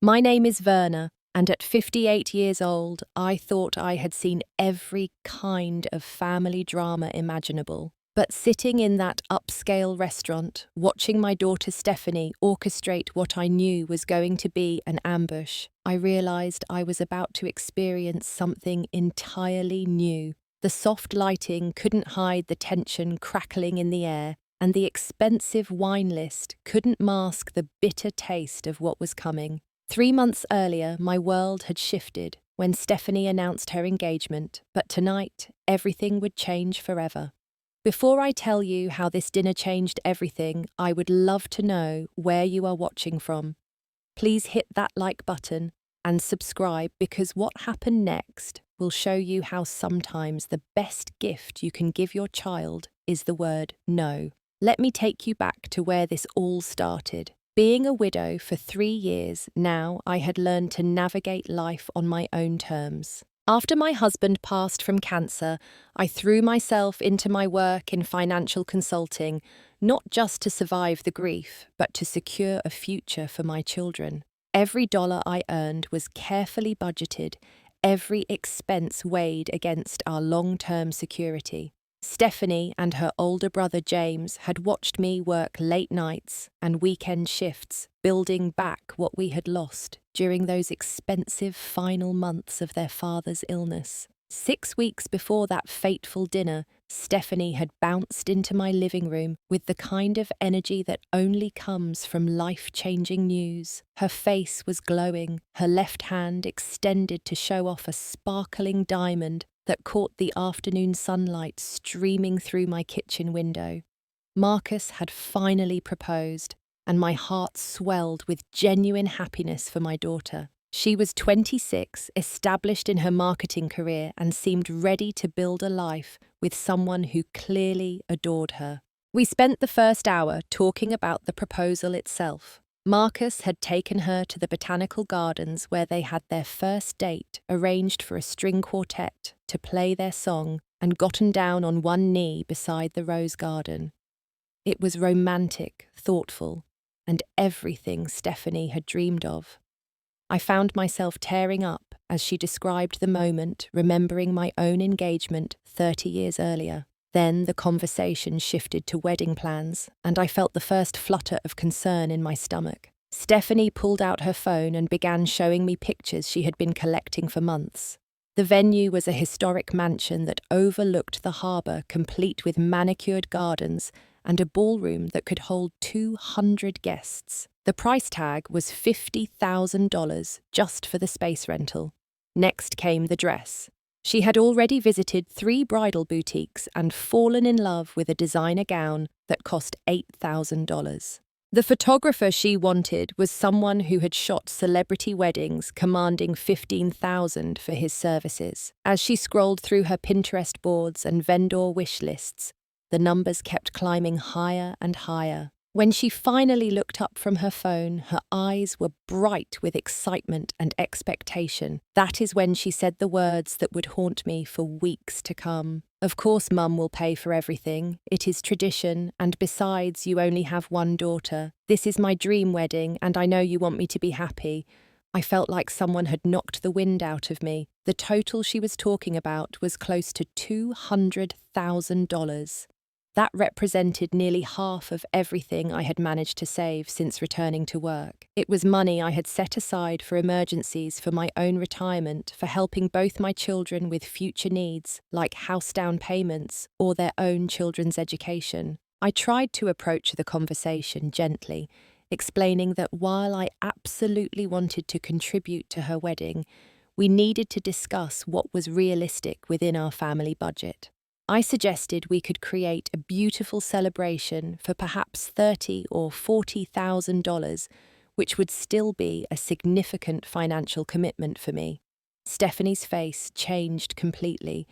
My name is Verna, and at 58 years old, I thought I had seen every kind of family drama imaginable. But sitting in that upscale restaurant, watching my daughter Stephanie orchestrate what I knew was going to be an ambush, I realized I was about to experience something entirely new. The soft lighting couldn't hide the tension crackling in the air, and the expensive wine list couldn't mask the bitter taste of what was coming. 3 months earlier, my world had shifted when Stephanie announced her engagement, but tonight, everything would change forever. Before I tell you how this dinner changed everything, I would love to know where you are watching from. Please hit that like button and subscribe, because what happened next will show you how sometimes the best gift you can give your child is the word no. Let me take you back to where this all started. Being a widow for 3 years now, I had learned to navigate life on my own terms. After my husband passed from cancer, I threw myself into my work in financial consulting, not just to survive the grief, but to secure a future for my children. Every dollar I earned was carefully budgeted, every expense weighed against our long-term security. Stephanie and her older brother James had watched me work late nights and weekend shifts, building back what we had lost during those expensive final months of their father's illness. 6 weeks before that fateful dinner, Stephanie had bounced into my living room with the kind of energy that only comes from life-changing news. Her face was glowing, her left hand extended to show off a sparkling diamond that caught the afternoon sunlight streaming through my kitchen window. Marcus had finally proposed, and my heart swelled with genuine happiness for my daughter. She was 26, established in her marketing career, and seemed ready to build a life with someone who clearly adored her. We spent the first hour talking about the proposal itself. Marcus had taken her to the botanical gardens where they had their first date, arranged for a string quartet to play their song, and gotten down on one knee beside the rose garden. It was romantic, thoughtful, and everything Stephanie had dreamed of. I found myself tearing up as she described the moment, remembering my own engagement 30 years earlier. Then the conversation shifted to wedding plans, and I felt the first flutter of concern in my stomach. Stephanie pulled out her phone and began showing me pictures she had been collecting for months. The venue was a historic mansion that overlooked the harbour, complete with manicured gardens and a ballroom that could hold 200 guests. The price tag was $50,000 just for the space rental. Next came the dress. She had already visited 3 bridal boutiques and fallen in love with a designer gown that cost $8,000. The photographer she wanted was someone who had shot celebrity weddings, commanding $15,000 for his services. As she scrolled through her Pinterest boards and vendor wish lists, the numbers kept climbing higher and higher. When she finally looked up from her phone, her eyes were bright with excitement and expectation. That is when she said the words that would haunt me for weeks to come. "Of course, Mum will pay for everything. It is tradition, and besides, you only have one daughter. This is my dream wedding, and I know you want me to be happy." I felt like someone had knocked the wind out of me. The total she was talking about was close to $200,000. That represented nearly half of everything I had managed to save since returning to work. It was money I had set aside for emergencies, for my own retirement, for helping both my children with future needs, like house down payments or their own children's education. I tried to approach the conversation gently, explaining that while I absolutely wanted to contribute to her wedding, we needed to discuss what was realistic within our family budget. I suggested we could create a beautiful celebration for perhaps $30,000 or $40,000, which would still be a significant financial commitment for me. Stephanie's face changed completely.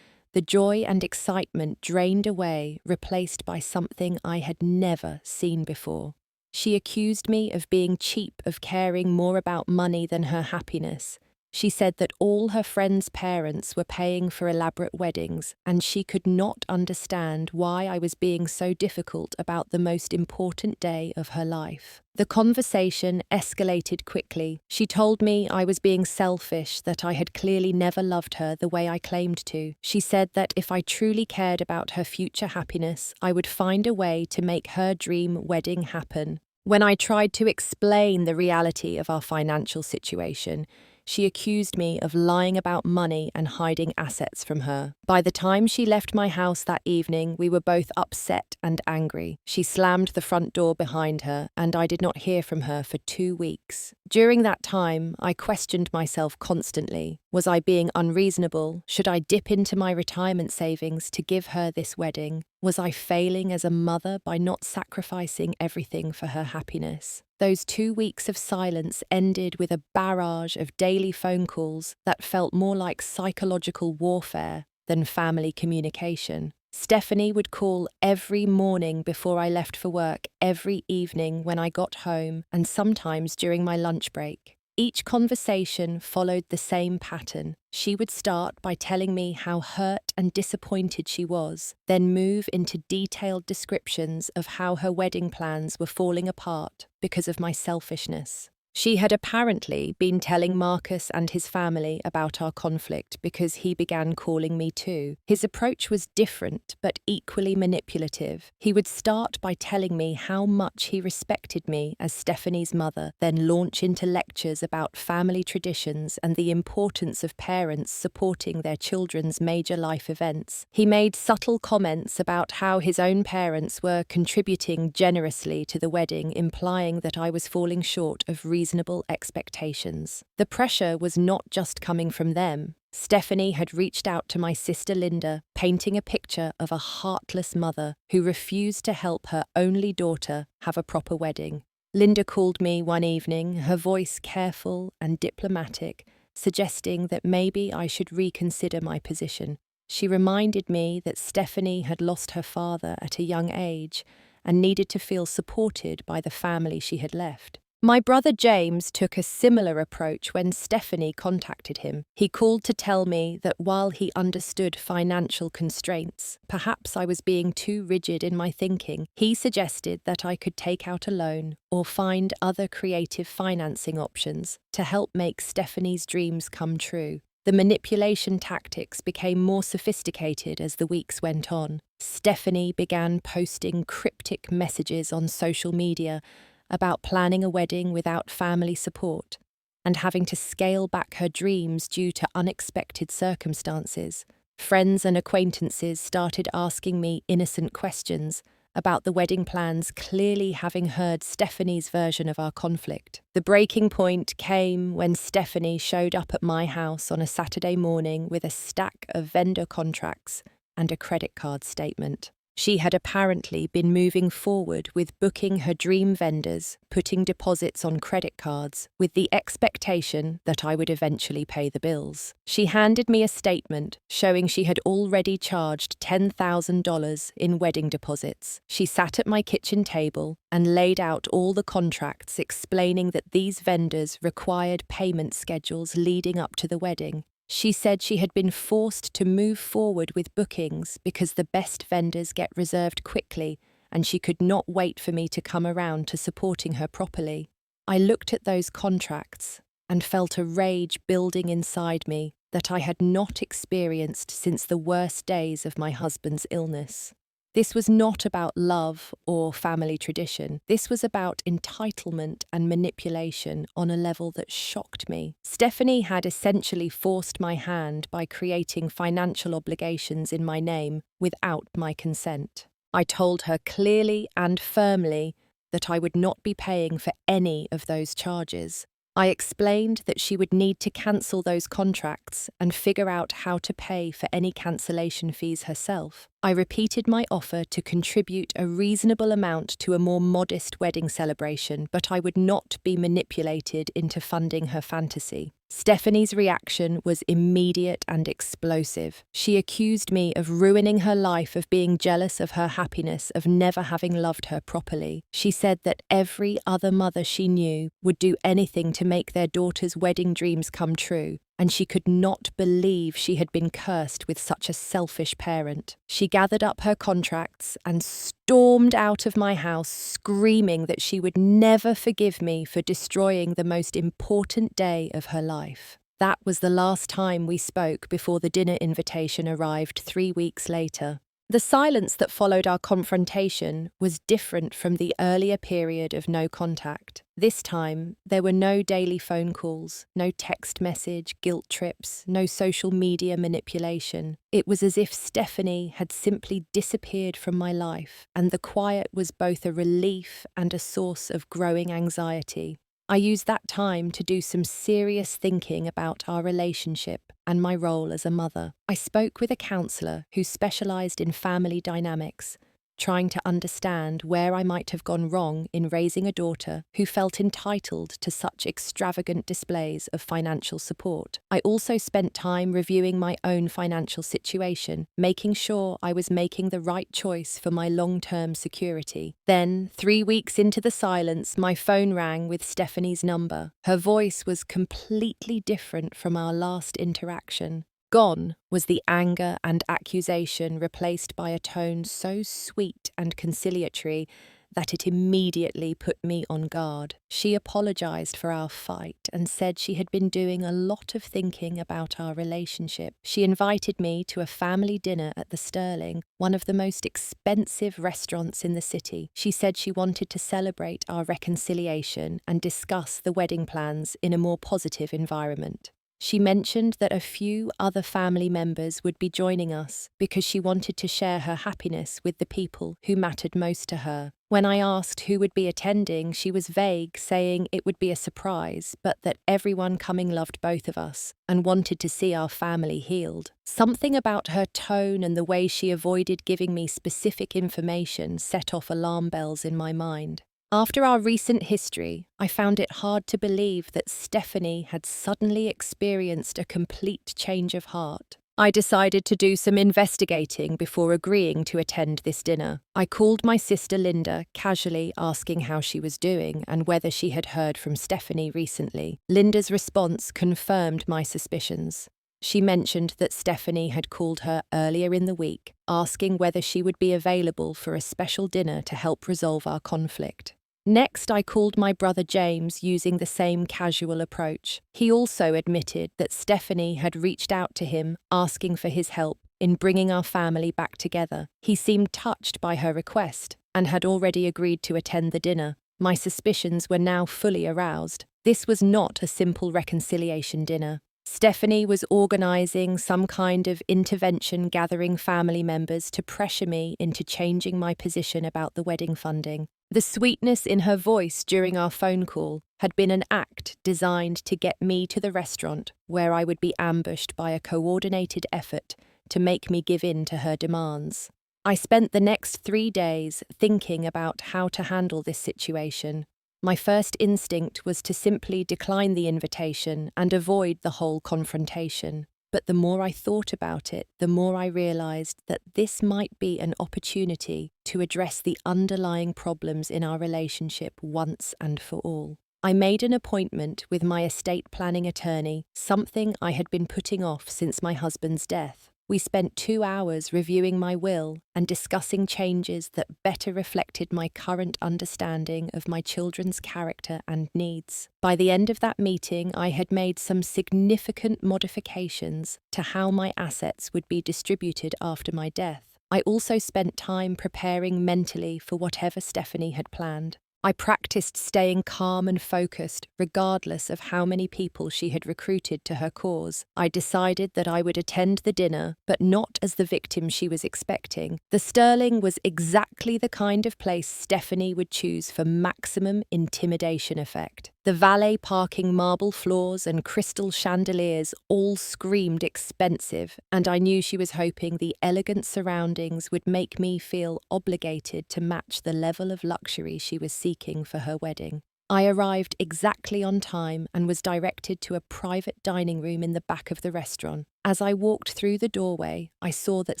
The joy and excitement drained away, replaced by something I had never seen before. She accused me of being cheap, of caring more about money than her happiness. She said that all her friends' parents were paying for elaborate weddings, and she could not understand why I was being so difficult about the most important day of her life. The conversation escalated quickly. She told me I was being selfish, that I had clearly never loved her the way I claimed to. She said that if I truly cared about her future happiness, I would find a way to make her dream wedding happen. When I tried to explain the reality of our financial situation, she accused me of lying about money and hiding assets from her. By the time she left my house that evening, we were both upset and angry. She slammed the front door behind her, and I did not hear from her for 2 weeks. During that time, I questioned myself constantly. Was I being unreasonable? Should I dip into my retirement savings to give her this wedding? Was I failing as a mother by not sacrificing everything for her happiness? Those 2 weeks of silence ended with a barrage of daily phone calls that felt more like psychological warfare than family communication. Stephanie would call every morning before I left for work, every evening when I got home, and sometimes during my lunch break. Each conversation followed the same pattern. She would start by telling me how hurt and disappointed she was, then move into detailed descriptions of how her wedding plans were falling apart because of my selfishness. She had apparently been telling Marcus and his family about our conflict because he began calling me too. His approach was different but equally manipulative. He would start by telling me how much he respected me as Stephanie's mother, then launch into lectures about family traditions and the importance of parents supporting their children's major life events. He made subtle comments about how his own parents were contributing generously to the wedding, implying that I was falling short of reasonable expectations. The pressure was not just coming from them. Stephanie had reached out to my sister Linda, painting a picture of a heartless mother who refused to help her only daughter have a proper wedding. Linda called me one evening, her voice careful and diplomatic, suggesting that maybe I should reconsider my position. She reminded me that Stephanie had lost her father at a young age and needed to feel supported by the family she had left. My brother James took a similar approach when Stephanie contacted him. He called to tell me that while he understood financial constraints, perhaps I was being too rigid in my thinking. He suggested that I could take out a loan or find other creative financing options to help make Stephanie's dreams come true. The manipulation tactics became more sophisticated as the weeks went on. Stephanie began posting cryptic messages on social media about planning a wedding without family support and having to scale back her dreams due to unexpected circumstances. Friends and acquaintances started asking me innocent questions about the wedding plans, clearly having heard Stephanie's version of our conflict. The breaking point came when Stephanie showed up at my house on a Saturday morning with a stack of vendor contracts and a credit card statement. She had apparently been moving forward with booking her dream vendors, putting deposits on credit cards, with the expectation that I would eventually pay the bills. She handed me a statement showing she had already charged $10,000 in wedding deposits. She sat at my kitchen table and laid out all the contracts, explaining that these vendors required payment schedules leading up to the wedding. She said she had been forced to move forward with bookings because the best vendors get reserved quickly, and she could not wait for me to come around to supporting her properly. I looked at those contracts and felt a rage building inside me that I had not experienced since the worst days of my husband's illness. This was not about love or family tradition. This was about entitlement and manipulation on a level that shocked me. Stephanie had essentially forced my hand by creating financial obligations in my name without my consent. I told her clearly and firmly that I would not be paying for any of those charges. I explained that she would need to cancel those contracts and figure out how to pay for any cancellation fees herself. I repeated my offer to contribute a reasonable amount to a more modest wedding celebration, but I would not be manipulated into funding her fantasy. Stephanie's reaction was immediate and explosive. She accused me of ruining her life, of being jealous of her happiness, of never having loved her properly. She said that every other mother she knew would do anything to make their daughter's wedding dreams come true, and she could not believe she had been cursed with such a selfish parent. She gathered up her contracts and stormed out of my house, screaming that she would never forgive me for destroying the most important day of her life. That was the last time we spoke before the dinner invitation arrived 3 weeks later. The silence that followed our confrontation was different from the earlier period of no contact. This time, there were no daily phone calls, no text message, guilt trips, no social media manipulation. It was as if Stephanie had simply disappeared from my life, and the quiet was both a relief and a source of growing anxiety. I used that time to do some serious thinking about our relationship and my role as a mother. I spoke with a counsellor who specialised in family dynamics, trying to understand where I might have gone wrong in raising a daughter who felt entitled to such extravagant displays of financial support. I also spent time reviewing my own financial situation, making sure I was making the right choice for my long-term security. Then, 3 weeks into the silence, my phone rang with Stephanie's number. Her voice was completely different from our last interaction. Gone was the anger and accusation, replaced by a tone so sweet and conciliatory that it immediately put me on guard. She apologized for our fight and said she had been doing a lot of thinking about our relationship. She invited me to a family dinner at the Sterling, one of the most expensive restaurants in the city. She said she wanted to celebrate our reconciliation and discuss the wedding plans in a more positive environment. She mentioned that a few other family members would be joining us because she wanted to share her happiness with the people who mattered most to her. When I asked who would be attending, she was vague, saying it would be a surprise, but that everyone coming loved both of us and wanted to see our family healed. Something about her tone and the way she avoided giving me specific information set off alarm bells in my mind. After our recent history, I found it hard to believe that Stephanie had suddenly experienced a complete change of heart. I decided to do some investigating before agreeing to attend this dinner. I called my sister Linda, casually asking how she was doing and whether she had heard from Stephanie recently. Linda's response confirmed my suspicions. She mentioned that Stephanie had called her earlier in the week, asking whether she would be available for a special dinner to help resolve our conflict. Next, I called my brother James using the same casual approach. He also admitted that Stephanie had reached out to him, asking for his help in bringing our family back together. He seemed touched by her request and had already agreed to attend the dinner. My suspicions were now fully aroused. This was not a simple reconciliation dinner. Stephanie was organising some kind of intervention, gathering family members to pressure me into changing my position about the wedding funding. The sweetness in her voice during our phone call had been an act designed to get me to the restaurant, where I would be ambushed by a coordinated effort to make me give in to her demands. I spent the next 3 days thinking about how to handle this situation. My first instinct was to simply decline the invitation and avoid the whole confrontation. But the more I thought about it, the more I realised that this might be an opportunity to address the underlying problems in our relationship once and for all. I made an appointment with my estate planning attorney, something I had been putting off since my husband's death. We spent 2 hours reviewing my will and discussing changes that better reflected my current understanding of my children's character and needs. By the end of that meeting, I had made some significant modifications to how my assets would be distributed after my death. I also spent time preparing mentally for whatever Stephanie had planned. I practiced staying calm and focused, regardless of how many people she had recruited to her cause. I decided that I would attend the dinner, but not as the victim she was expecting. The Sterling was exactly the kind of place Stephanie would choose for maximum intimidation effect. The valet parking, marble floors, and crystal chandeliers all screamed expensive, and I knew she was hoping the elegant surroundings would make me feel obligated to match the level of luxury she was seeking for her wedding. I arrived exactly on time and was directed to a private dining room in the back of the restaurant. As I walked through the doorway, I saw that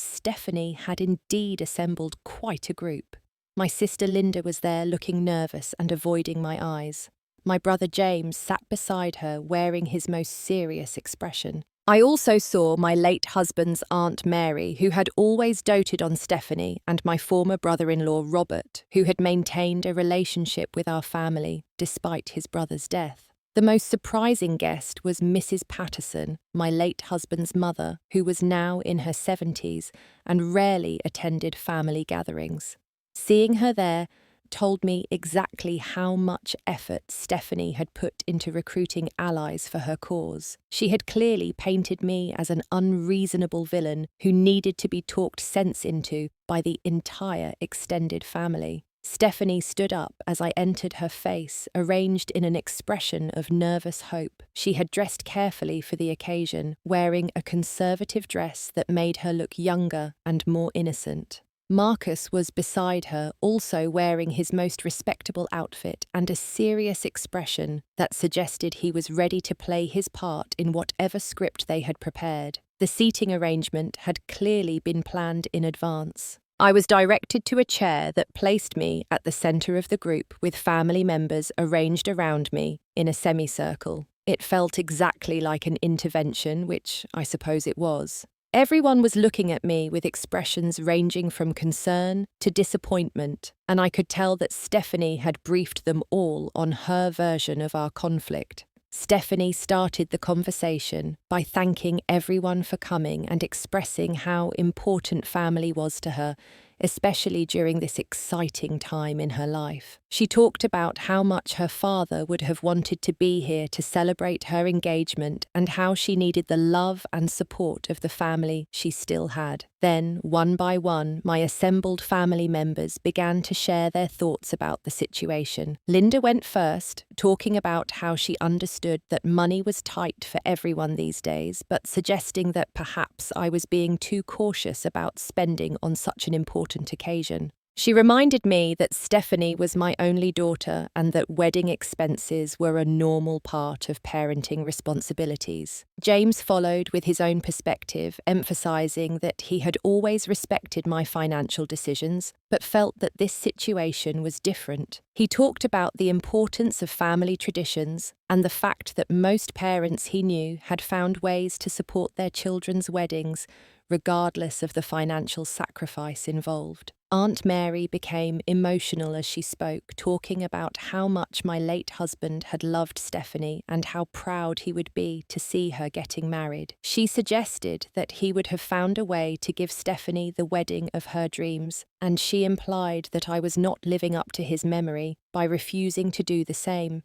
Stephanie had indeed assembled quite a group. My sister Linda was there, looking nervous and avoiding my eyes. my brother James sat beside her wearing his most serious expression. I also saw my late husband's Aunt Mary, who had always doted on Stephanie, and my former brother-in-law Robert, who had maintained a relationship with our family despite his brother's death. The most surprising guest was Mrs. Patterson, my late husband's mother, who was now in her 70s and rarely attended family gatherings. Seeing her there told me exactly how much effort Stephanie had put into recruiting allies for her cause. She had clearly painted me as an unreasonable villain who needed to be talked sense into by the entire extended family. Stephanie stood up as I entered, her face arranged in an expression of nervous hope. She had dressed carefully for the occasion, wearing a conservative dress that made her look younger and more innocent. Marcus was beside her, also wearing his most respectable outfit and a serious expression that suggested he was ready to play his part in whatever script they had prepared. The seating arrangement had clearly been planned in advance. I was directed to a chair that placed me at the center of the group, with family members arranged around me in a semicircle. It felt exactly like an intervention, which I suppose it was. Everyone was looking at me with expressions ranging from concern to disappointment, and I could tell that Stephanie had briefed them all on her version of our conflict. Stephanie started the conversation by thanking everyone for coming and expressing how important family was to her, especially during this exciting time in her life. She talked about how much her father would have wanted to be here to celebrate her engagement and how she needed the love and support of the family she still had. Then, one by one, my assembled family members began to share their thoughts about the situation. Linda went first, talking about how she understood that money was tight for everyone these days, but suggesting that perhaps I was being too cautious about spending on such an important occasion. She reminded me that Stephanie was my only daughter and that wedding expenses were a normal part of parenting responsibilities. James followed with his own perspective, emphasizing that he had always respected my financial decisions, but felt that this situation was different. He talked about the importance of family traditions and the fact that most parents he knew had found ways to support their children's weddings, regardless of the financial sacrifice involved. Aunt Mary became emotional as she spoke, talking about how much my late husband had loved Stephanie and how proud he would be to see her getting married. She suggested that he would have found a way to give Stephanie the wedding of her dreams, and she implied that I was not living up to his memory by refusing to do the same.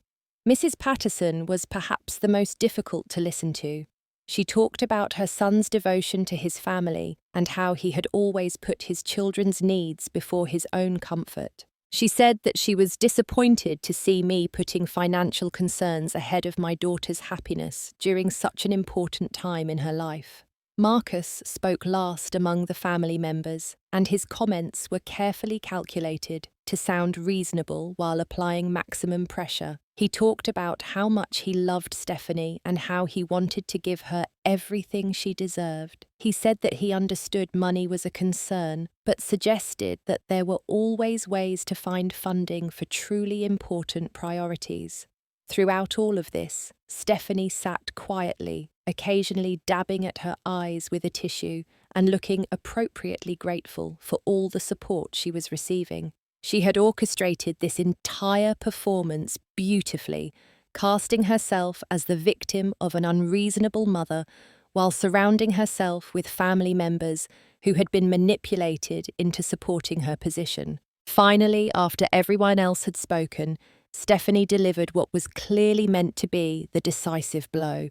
Mrs. Patterson was perhaps the most difficult to listen to. She talked about her son's devotion to his family and how he had always put his children's needs before his own comfort. She said that she was disappointed to see me putting financial concerns ahead of my daughter's happiness during such an important time in her life. Marcus spoke last among the family members, and his comments were carefully calculated to sound reasonable while applying maximum pressure. He talked about how much he loved Stephanie and how he wanted to give her everything she deserved. He said that he understood money was a concern, but suggested that there were always ways to find funding for truly important priorities. Throughout all of this, Stephanie sat quietly, occasionally dabbing at her eyes with a tissue and looking appropriately grateful for all the support she was receiving. She had orchestrated this entire performance beautifully, casting herself as the victim of an unreasonable mother while surrounding herself with family members who had been manipulated into supporting her position. Finally, after everyone else had spoken, Stephanie delivered what was clearly meant to be the decisive blow.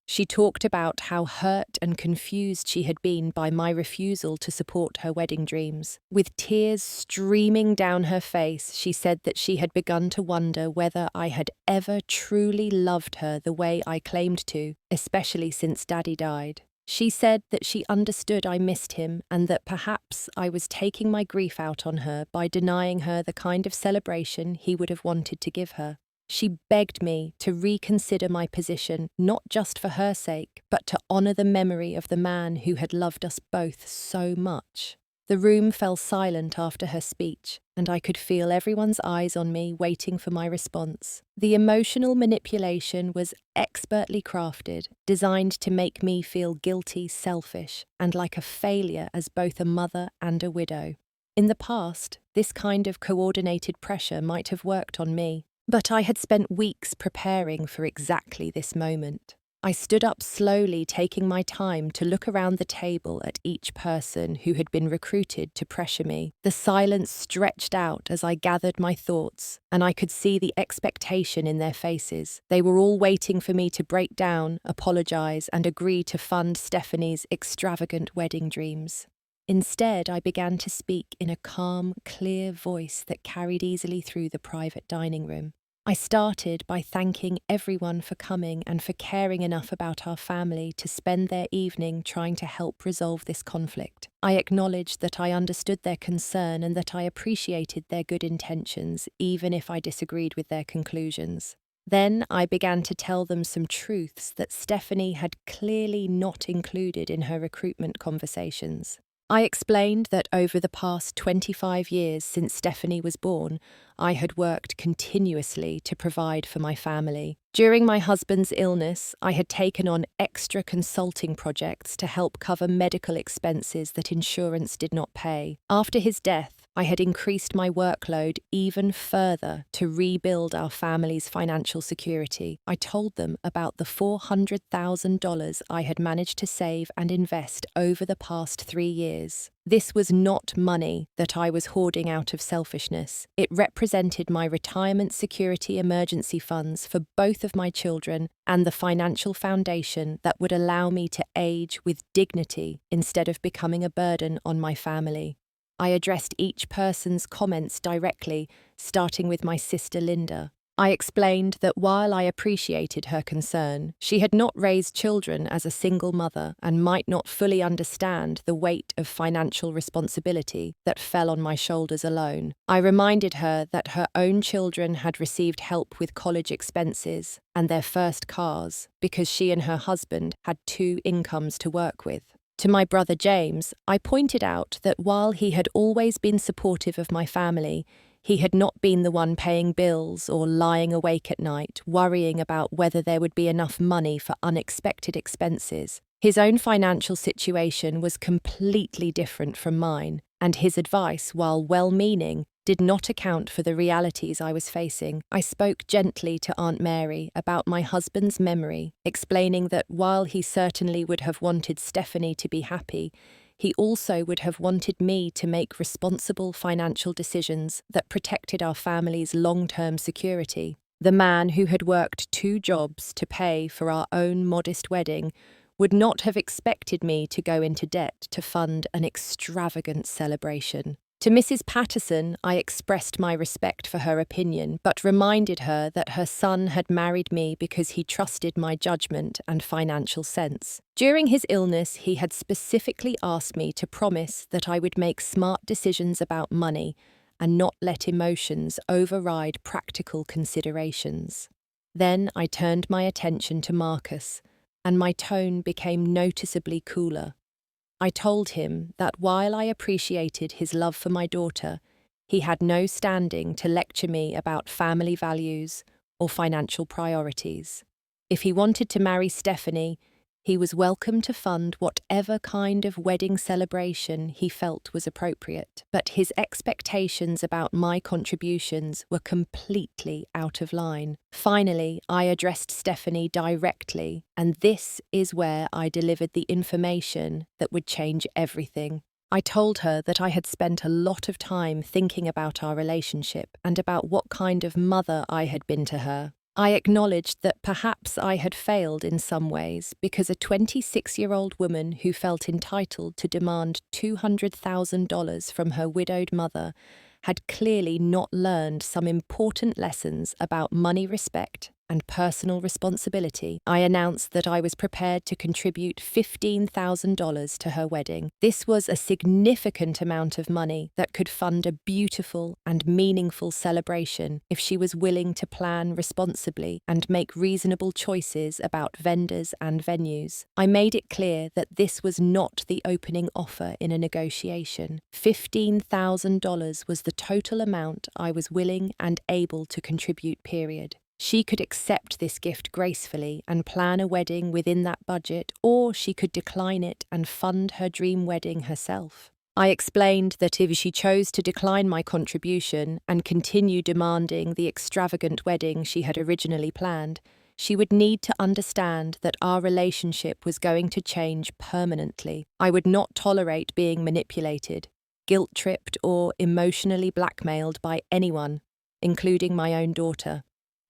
She talked about how hurt and confused she had been by my refusal to support her wedding dreams. With tears streaming down her face, she said that she had begun to wonder whether I had ever truly loved her the way I claimed to, especially since Daddy died. She said that she understood I missed him and that perhaps I was taking my grief out on her by denying her the kind of celebration he would have wanted to give her. She begged me to reconsider my position, not just for her sake, but to honour the memory of the man who had loved us both so much. The room fell silent after her speech, and I could feel everyone's eyes on me waiting for my response. The emotional manipulation was expertly crafted, designed to make me feel guilty, selfish, and like a failure as both a mother and a widow. In the past, this kind of coordinated pressure might have worked on me, but I had spent weeks preparing for exactly this moment. I stood up slowly, taking my time to look around the table at each person who had been recruited to pressure me. The silence stretched out as I gathered my thoughts, and I could see the expectation in their faces. They were all waiting for me to break down, apologize, and agree to fund Stephanie's extravagant wedding dreams. Instead, I began to speak in a calm, clear voice that carried easily through the private dining room. I started by thanking everyone for coming and for caring enough about our family to spend their evening trying to help resolve this conflict. I acknowledged that I understood their concern and that I appreciated their good intentions, even if I disagreed with their conclusions. Then I began to tell them some truths that Stephanie had clearly not included in her recruitment conversations. I explained that over the past 25 years since Stephanie was born, I had worked continuously to provide for my family. During my husband's illness, I had taken on extra consulting projects to help cover medical expenses that insurance did not pay. After his death, I had increased my workload even further to rebuild our family's financial security. I told them about the $400,000 I had managed to save and invest over the past 3 years. This was not money that I was hoarding out of selfishness. It represented my retirement security emergency funds for both of my children and the financial foundation that would allow me to age with dignity instead of becoming a burden on my family. I addressed each person's comments directly, starting with my sister Linda. I explained that while I appreciated her concern, she had not raised children as a single mother and might not fully understand the weight of financial responsibility that fell on my shoulders alone. I reminded her that her own children had received help with college expenses and their first cars because she and her husband had 2 incomes to work with. To my brother James, I pointed out that while he had always been supportive of my family, he had not been the one paying bills or lying awake at night, worrying about whether there would be enough money for unexpected expenses. His own financial situation was completely different from mine, and his advice, while well-meaning, did not account for the realities I was facing. I spoke gently to Aunt Mary about my husband's memory, explaining that while he certainly would have wanted Stephanie to be happy, he also would have wanted me to make responsible financial decisions that protected our family's long-term security. The man who had worked 2 jobs to pay for our own modest wedding would not have expected me to go into debt to fund an extravagant celebration. To Mrs. Patterson, I expressed my respect for her opinion, but reminded her that her son had married me because he trusted my judgment and financial sense. During his illness, he had specifically asked me to promise that I would make smart decisions about money and not let emotions override practical considerations. Then I turned my attention to Marcus, and my tone became noticeably cooler. I told him that while I appreciated his love for my daughter, he had no standing to lecture me about family values or financial priorities. If he wanted to marry Stephanie, he was welcome to fund whatever kind of wedding celebration he felt was appropriate, but his expectations about my contributions were completely out of line. Finally, I addressed Stephanie directly, and this is where I delivered the information that would change everything. I told her that I had spent a lot of time thinking about our relationship and about what kind of mother I had been to her. I acknowledged that perhaps I had failed in some ways because a 26-year-old woman who felt entitled to demand $200,000 from her widowed mother had clearly not learned some important lessons about money respect and personal responsibility, I announced that I was prepared to contribute $15,000 to her wedding. This was a significant amount of money that could fund a beautiful and meaningful celebration if she was willing to plan responsibly and make reasonable choices about vendors and venues. I made it clear that this was not the opening offer in a negotiation. $15,000 was the total amount I was willing and able to contribute, period. She could accept this gift gracefully and plan a wedding within that budget, or she could decline it and fund her dream wedding herself. I explained that if she chose to decline my contribution and continue demanding the extravagant wedding she had originally planned, she would need to understand that our relationship was going to change permanently. I would not tolerate being manipulated, guilt-tripped, or emotionally blackmailed by anyone, including my own daughter.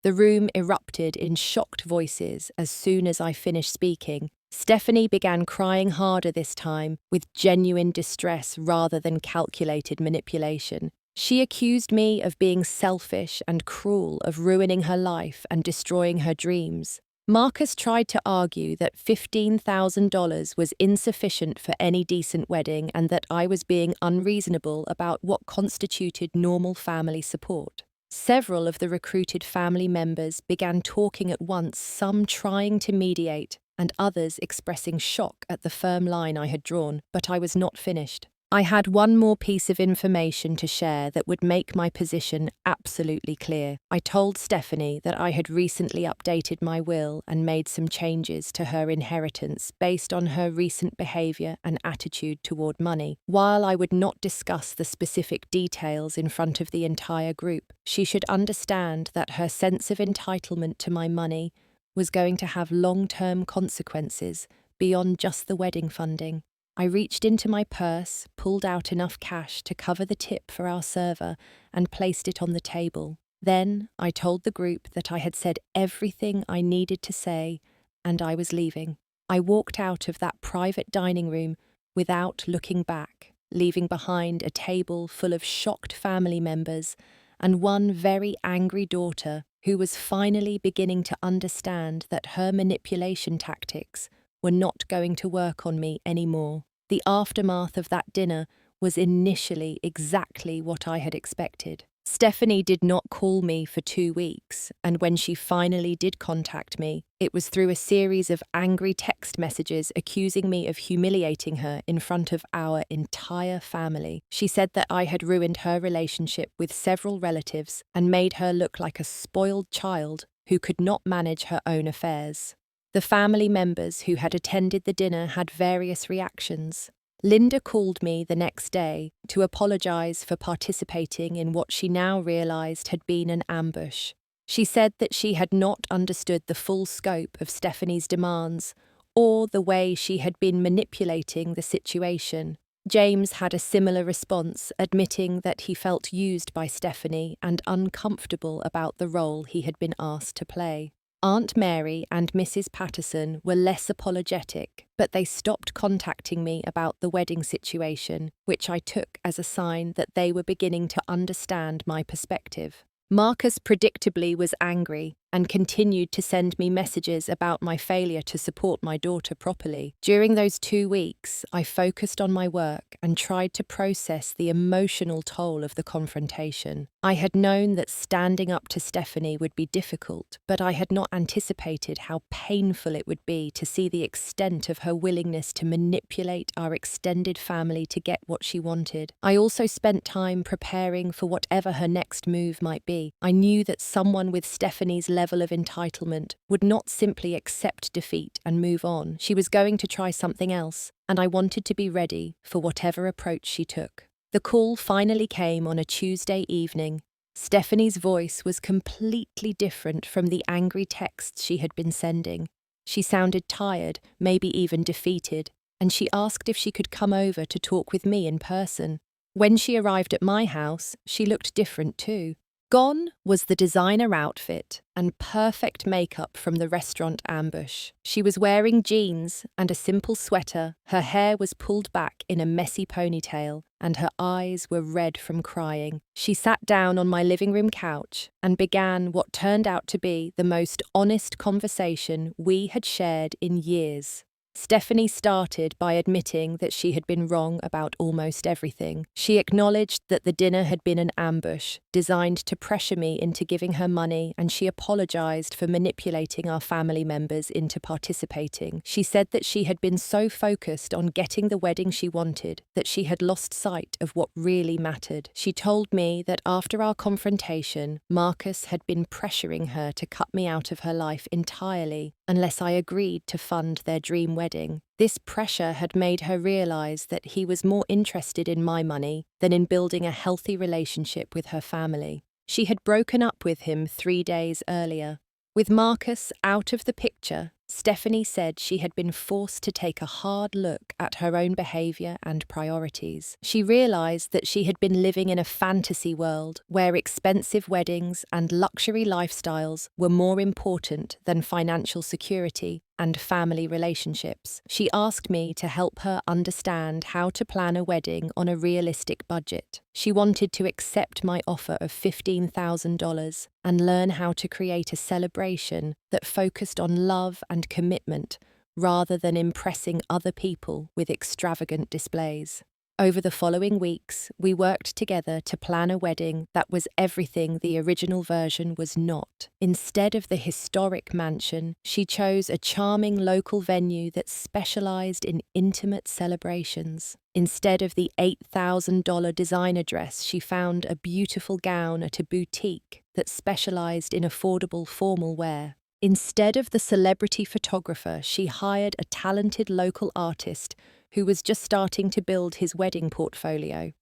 The room erupted in shocked voices as soon as I finished speaking. Stephanie began crying harder this time, with genuine distress rather than calculated manipulation. She accused me of being selfish and cruel, of ruining her life and destroying her dreams. Marcus tried to argue that $15,000 was insufficient for any decent wedding and that I was being unreasonable about what constituted normal family support. Several of the recruited family members began talking at once, some trying to mediate and others expressing shock at the firm line I had drawn, but I was not finished. I had one more piece of information to share that would make my position absolutely clear. I told Stephanie that I had recently updated my will and made some changes to her inheritance based on her recent behavior and attitude toward money. While I would not discuss the specific details in front of the entire group, she should understand that her sense of entitlement to my money was going to have long-term consequences beyond just the wedding funding. I reached into my purse, pulled out enough cash to cover the tip for our server, and placed it on the table. Then I told the group that I had said everything I needed to say, and I was leaving. I walked out of that private dining room without looking back, leaving behind a table full of shocked family members and one very angry daughter who was finally beginning to understand that her manipulation tactics were not going to work on me anymore. The aftermath of that dinner was initially exactly what I had expected. Stephanie did not call me for 2 weeks, and when she finally did contact me, it was through a series of angry text messages accusing me of humiliating her in front of our entire family. She said that I had ruined her relationship with several relatives and made her look like a spoiled child who could not manage her own affairs. The family members who had attended the dinner had various reactions. Linda called me the next day to apologize for participating in what she now realized had been an ambush. She said that she had not understood the full scope of Stephanie's demands or the way she had been manipulating the situation. James had a similar response, admitting that he felt used by Stephanie and uncomfortable about the role he had been asked to play. Aunt Mary and Mrs. Patterson were less apologetic, but they stopped contacting me about the wedding situation, which I took as a sign that they were beginning to understand my perspective. Marcus predictably was angry and continued to send me messages about my failure to support my daughter properly. During those 2 weeks, I focused on my work and tried to process the emotional toll of the confrontation. I had known that standing up to Stephanie would be difficult, but I had not anticipated how painful it would be to see the extent of her willingness to manipulate our extended family to get what she wanted. I also spent time preparing for whatever her next move might be. I knew that someone with Stephanie's level of entitlement would not simply accept defeat and move on. She was going to try something else, and I wanted to be ready for whatever approach she took. The call finally came on a Tuesday evening. Stephanie's voice was completely different from the angry texts she had been sending. She sounded tired, maybe even defeated, and she asked if she could come over to talk with me in person. When she arrived at my house, she looked different too. Gone was the designer outfit and perfect makeup from the restaurant ambush. She was wearing jeans and a simple sweater, her hair was pulled back in a messy ponytail, and her eyes were red from crying. She sat down on my living room couch and began what turned out to be the most honest conversation we had shared in years. Stephanie started by admitting that she had been wrong about almost everything. She acknowledged that the dinner had been an ambush, designed to pressure me into giving her money, and she apologized for manipulating our family members into participating. She said that she had been so focused on getting the wedding she wanted that she had lost sight of what really mattered. She told me that after our confrontation, Marcus had been pressuring her to cut me out of her life entirely unless I agreed to fund their dream wedding. This pressure had made her realize that he was more interested in my money than in building a healthy relationship with her family. She had broken up with him 3 days earlier. With Marcus out of the picture, Stephanie said she had been forced to take a hard look at her own behavior and priorities. She realized that she had been living in a fantasy world where expensive weddings and luxury lifestyles were more important than financial security and family relationships. She asked me to help her understand how to plan a wedding on a realistic budget. She wanted to accept my offer of $15,000 and learn how to create a celebration that focused on love and commitment rather than impressing other people with extravagant displays. Over the following weeks, we worked together to plan a wedding that was everything the original version was not. Instead of the historic mansion, she chose a charming local venue that specialized in intimate celebrations. Instead of the $8,000 designer dress, she found a beautiful gown at a boutique that specialized in affordable formal wear. Instead of the celebrity photographer, she hired a talented local artist who was just starting to build his wedding portfolio.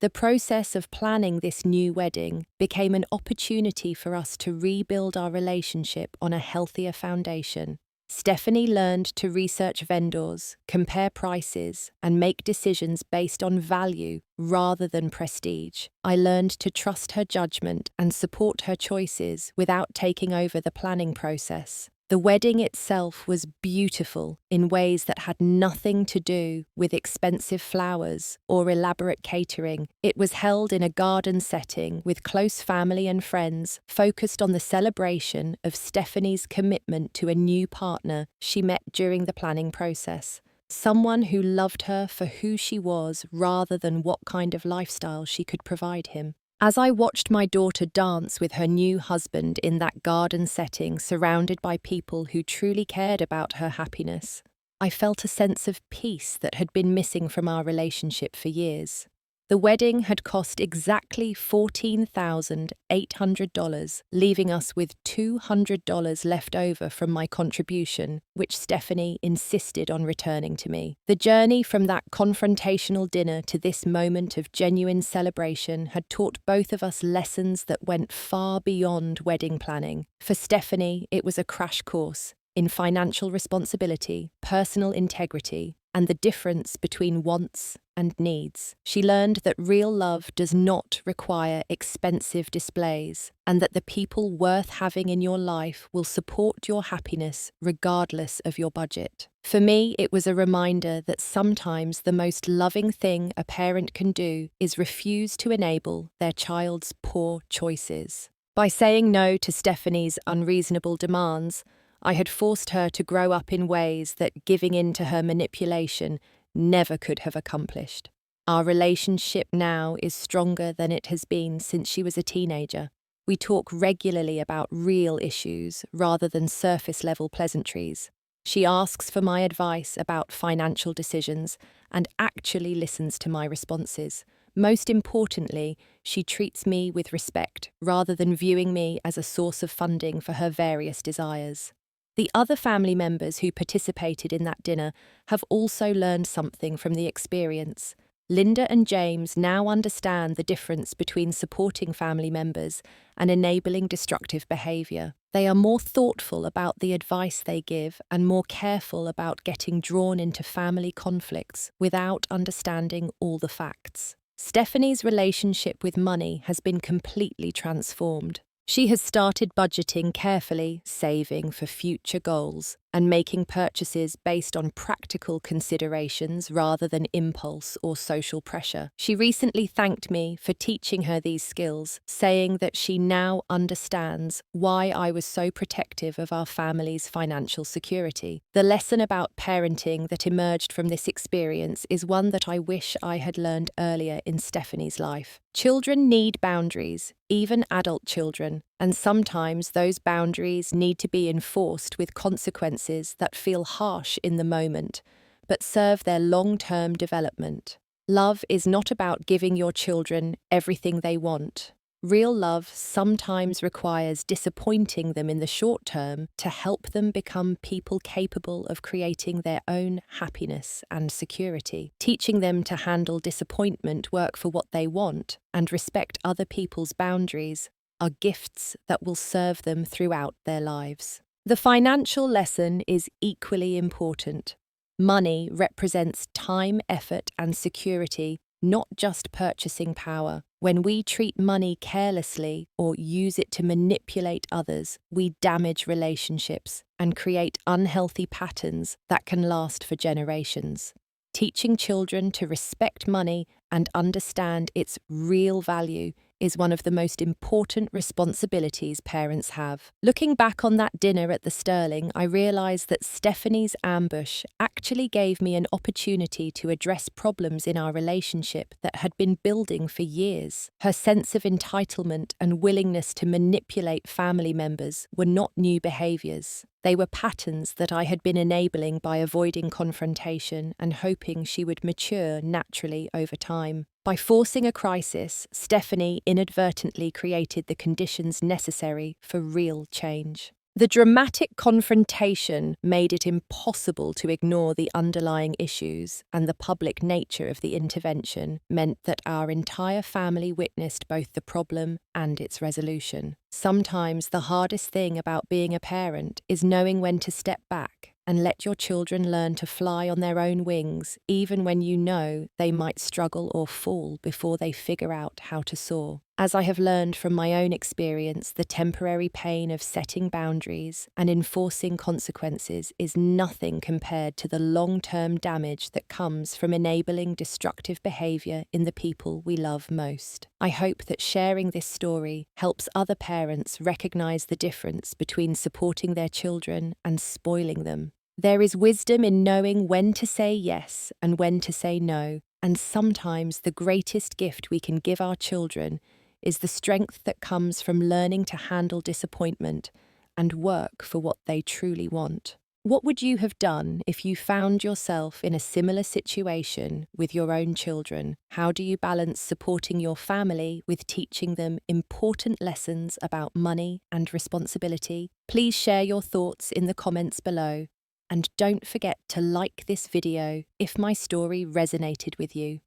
The process of planning this new wedding became an opportunity for us to rebuild our relationship on a healthier foundation. Stephanie learned to research vendors, compare prices, and make decisions based on value rather than prestige. I learned to trust her judgment and support her choices without taking over the planning process. The wedding itself was beautiful in ways that had nothing to do with expensive flowers or elaborate catering. It was held in a garden setting with close family and friends, focused on the celebration of Stephanie's commitment to a new partner she met during the planning process. Someone who loved her for who she was rather than what kind of lifestyle she could provide him. As I watched my daughter dance with her new husband in that garden setting, surrounded by people who truly cared about her happiness, I felt a sense of peace that had been missing from our relationship for years. The wedding had cost exactly $14,800, leaving us with $200 left over from my contribution, which Stephanie insisted on returning to me. The journey from that confrontational dinner to this moment of genuine celebration had taught both of us lessons that went far beyond wedding planning. For Stephanie, it was a crash course in financial responsibility, personal integrity, and the difference between wants and needs. She learned that real love does not require expensive displays, and that the people worth having in your life will support your happiness regardless of your budget. For me, it was a reminder that sometimes the most loving thing a parent can do is refuse to enable their child's poor choices. By saying no to Stephanie's unreasonable demands, I had forced her to grow up in ways that giving in to her manipulation never could have accomplished. Our relationship now is stronger than it has been since she was a teenager. We talk regularly about real issues rather than surface-level pleasantries. She asks for my advice about financial decisions and actually listens to my responses. Most importantly, she treats me with respect rather than viewing me as a source of funding for her various desires. The other family members who participated in that dinner have also learned something from the experience. Linda and James now understand the difference between supporting family members and enabling destructive behavior. They are more thoughtful about the advice they give and more careful about getting drawn into family conflicts without understanding all the facts. Stephanie's relationship with money has been completely transformed. She has started budgeting carefully, saving for future goals, and making purchases based on practical considerations rather than impulse or social pressure. She recently thanked me for teaching her these skills, saying that she now understands why I was so protective of our family's financial security. The lesson about parenting that emerged from this experience is one that I wish I had learned earlier in Stephanie's life. Children need boundaries, even adult children, and sometimes those boundaries need to be enforced with consequences that feel harsh in the moment, but serve their long-term development. Love is not about giving your children everything they want. Real love sometimes requires disappointing them in the short term to help them become people capable of creating their own happiness and security. Teaching them to handle disappointment, work for what they want, and respect other people's boundaries are gifts that will serve them throughout their lives. The financial lesson is equally important. Money represents time, effort, and security, not just purchasing power. When we treat money carelessly or use it to manipulate others, we damage relationships and create unhealthy patterns that can last for generations. Teaching children to respect money and understand its real value is one of the most important responsibilities parents have. Looking back on that dinner at the Sterling, I realized that Stephanie's ambush actually gave me an opportunity to address problems in our relationship that had been building for years. Her sense of entitlement and willingness to manipulate family members were not new behaviors. They were patterns that I had been enabling by avoiding confrontation and hoping she would mature naturally over time. By forcing a crisis, Stephanie inadvertently created the conditions necessary for real change. The dramatic confrontation made it impossible to ignore the underlying issues, and the public nature of the intervention meant that our entire family witnessed both the problem and its resolution. Sometimes the hardest thing about being a parent is knowing when to step back and let your children learn to fly on their own wings, even when you know they might struggle or fall before they figure out how to soar. As I have learned from my own experience, the temporary pain of setting boundaries and enforcing consequences is nothing compared to the long-term damage that comes from enabling destructive behavior in the people we love most. I hope that sharing this story helps other parents recognize the difference between supporting their children and spoiling them. There is wisdom in knowing when to say yes and when to say no, and sometimes the greatest gift we can give our children is the strength that comes from learning to handle disappointment and work for what they truly want. What would you have done if you found yourself in a similar situation with your own children? How do you balance supporting your family with teaching them important lessons about money and responsibility? Please share your thoughts in the comments below. And don't forget to like this video if my story resonated with you.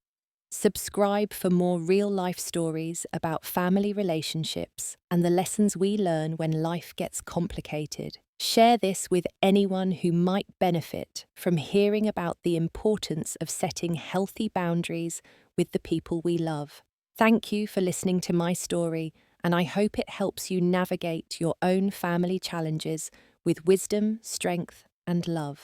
Subscribe for more real-life stories about family relationships and the lessons we learn when life gets complicated. Share this with anyone who might benefit from hearing about the importance of setting healthy boundaries with the people we love. Thank you for listening to my story, and I hope it helps you navigate your own family challenges with wisdom, strength, and love.